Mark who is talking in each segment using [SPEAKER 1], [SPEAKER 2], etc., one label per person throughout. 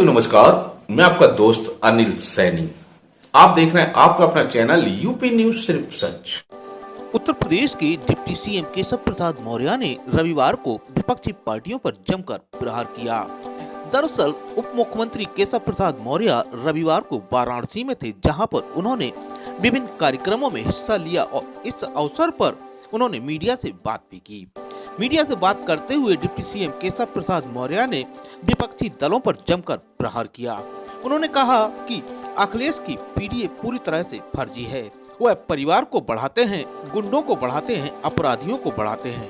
[SPEAKER 1] नमस्कार, मैं आपका दोस्त अनिल सैनी। आप देख रहे हैं आपका अपना चैनल यूपी न्यूज सिर्फ सच।
[SPEAKER 2] उत्तर प्रदेश के डिप्टी सीएम केशव प्रसाद मौर्य ने रविवार को विपक्षी पार्टियों पर जमकर प्रहार किया। दरअसल उप मुख्यमंत्री केशव प्रसाद मौर्य रविवार को वाराणसी में थे, जहां पर उन्होंने विभिन्न कार्यक्रमों में हिस्सा लिया और इस अवसर पर उन्होंने मीडिया से बात भी की। मीडिया से बात करते हुए डिप्टी सीएम केशव प्रसाद मौर्य ने विपक्षी दलों पर जमकर प्रहार किया। उन्होंने कहा कि अखिलेश की पीडीए पूरी तरह से फर्जी है। वह परिवार को बढ़ाते हैं, गुंडों को बढ़ाते हैं, अपराधियों को बढ़ाते हैं।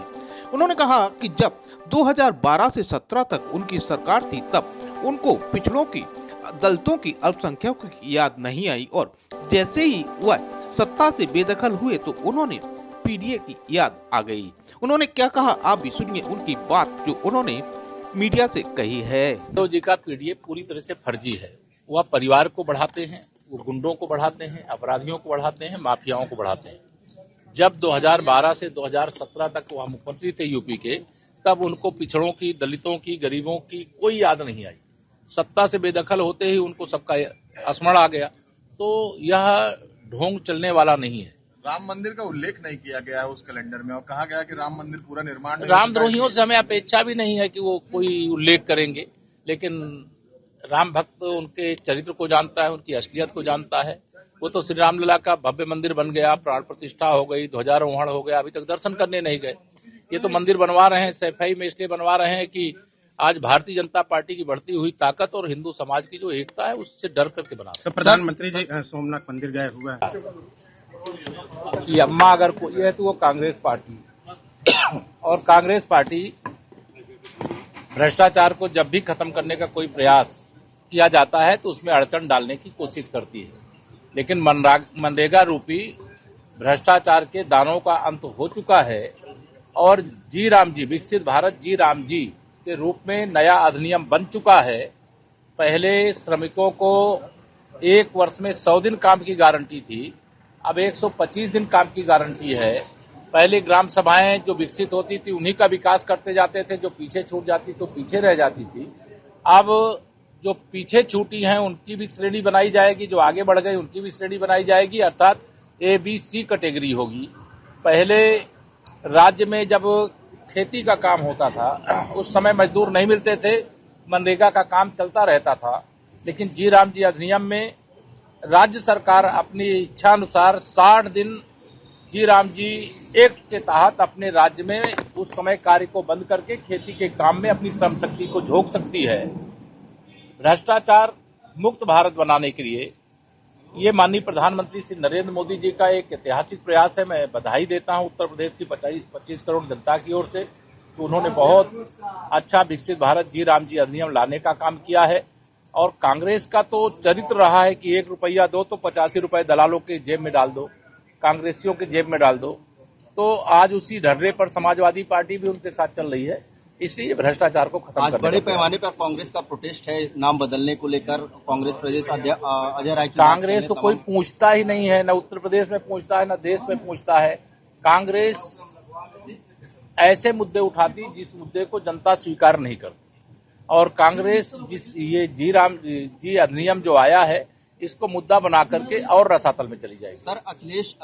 [SPEAKER 2] उन्होंने कहा कि जब 2012 से 17 तक उनकी सरकार थी, तब उनको पिछड़ों की, दलितों की, अल्पसंख्यकों की याद नहीं आई और जैसे ही वह सत्ता से बेदखल हुए तो उन्होंने पीडीए की याद आ गई। उन्होंने क्या कहा, आप भी सुनिए उनकी बात जो उन्होंने मीडिया से कही है।
[SPEAKER 3] यादव जी का पीडीए पूरी तरह से फर्जी है। वह परिवार को बढ़ाते हैं, वो गुंडों को बढ़ाते हैं, अपराधियों को बढ़ाते हैं, माफियाओं को बढ़ाते हैं। जब 2012 से 2017 तक वह मुख्यमंत्री थे यूपी के, तब उनको पिछड़ों की, दलितों की, गरीबों की कोई याद नहीं आई। सत्ता से बेदखल होते ही उनको सबका स्मरण आ गया। तो यह ढोंग चलने वाला नहीं है।
[SPEAKER 4] राम मंदिर का उल्लेख नहीं किया गया है उस कैलेंडर में और कहा गया कि राम मंदिर पूरा निर्माण
[SPEAKER 3] रामद्रोहियों से हमें अपेक्षा भी नहीं है कि वो कोई उल्लेख करेंगे, लेकिन राम भक्त उनके चरित्र को जानता है, उनकी असलियत को जानता है। वो तो श्री रामलला का भव्य मंदिर बन गया, प्राण प्रतिष्ठा हो गई, ध्वजारोहण हो गया, अभी तक दर्शन करने नहीं गए। ये तो मंदिर बनवा रहे हैं, सफाई में इसलिए बनवा रहे हैं कि आज भारतीय जनता पार्टी की बढ़ती हुई ताकत और हिंदू समाज की जो एकता है उससे डर करके बना रहे हैं।
[SPEAKER 5] तो प्रधानमंत्री जी सोमनाथ मंदिर गए हुए हैं।
[SPEAKER 3] कि अम्मा अगर कोई है तो वो कांग्रेस पार्टी और कांग्रेस पार्टी भ्रष्टाचार को जब भी खत्म करने का कोई प्रयास किया जाता है तो उसमें अड़चन डालने की कोशिश करती है। लेकिन मनरेगा रूपी भ्रष्टाचार के दानों का अंत हो चुका है और जी राम जी, विकसित भारत जी राम जी के रूप में नया अधिनियम बन चुका है। पहले श्रमिकों को 1 वर्ष में 100 दिन काम की गारंटी थी, अब 125 दिन काम की गारंटी है। पहले ग्राम सभाएं जो विकसित होती थी उन्हीं का विकास करते जाते थे, जो पीछे छूट जाती तो पीछे रह जाती थी। अब जो पीछे छूटी हैं उनकी भी श्रेणी बनाई जाएगी, जो आगे बढ़ गई उनकी भी श्रेणी बनाई जाएगी, अर्थात ABC कैटेगरी होगी। पहले राज्य में जब खेती का काम होता था उस समय मजदूर नहीं मिलते थे, मनरेगा का काम चलता रहता था। लेकिन जी राम जी अधिनियम में राज्य सरकार अपनी इच्छा अनुसार 60 दिन जी राम जी एक्ट के तहत अपने राज्य में उस समय कार्य को बंद करके खेती के काम में अपनी श्रम शक्ति को झोंक सकती है। भ्रष्टाचार मुक्त भारत बनाने के लिए ये माननीय प्रधानमंत्री श्री नरेंद्र मोदी जी का एक ऐतिहासिक प्रयास है। मैं बधाई देता हूं उत्तर प्रदेश की 25 करोड़ जनता की ओर से, तो उन्होंने बहुत अच्छा विकसित भारत जी राम जी अधिनियम लाने का काम किया है। और कांग्रेस का तो चरित्र रहा है कि 1 रुपया दो तो 85 रुपए दलालों के जेब में डाल दो, कांग्रेसियों के जेब में डाल दो। तो आज उसी ढर्रे पर समाजवादी पार्टी भी उनके साथ चल रही है, इसलिए भ्रष्टाचार को खत्म करने
[SPEAKER 6] बड़े पैमाने पर कांग्रेस का प्रोटेस्ट है नाम बदलने को लेकर। कांग्रेस प्रदेश अध्यक्ष अजय राय,
[SPEAKER 3] कांग्रेस तो कोई पूछता ही नहीं है, न उत्तर प्रदेश में पूछता है, न देश में पूछता है। कांग्रेस ऐसे मुद्दे उठाती जिस मुद्दे को जनता स्वीकार नहीं करती। और कांग्रेस ये जी राम जी अधिनियम जो आया है इसको मुद्दा बना करके और रसातल में चली जाएगी।
[SPEAKER 6] सर, अखिलेश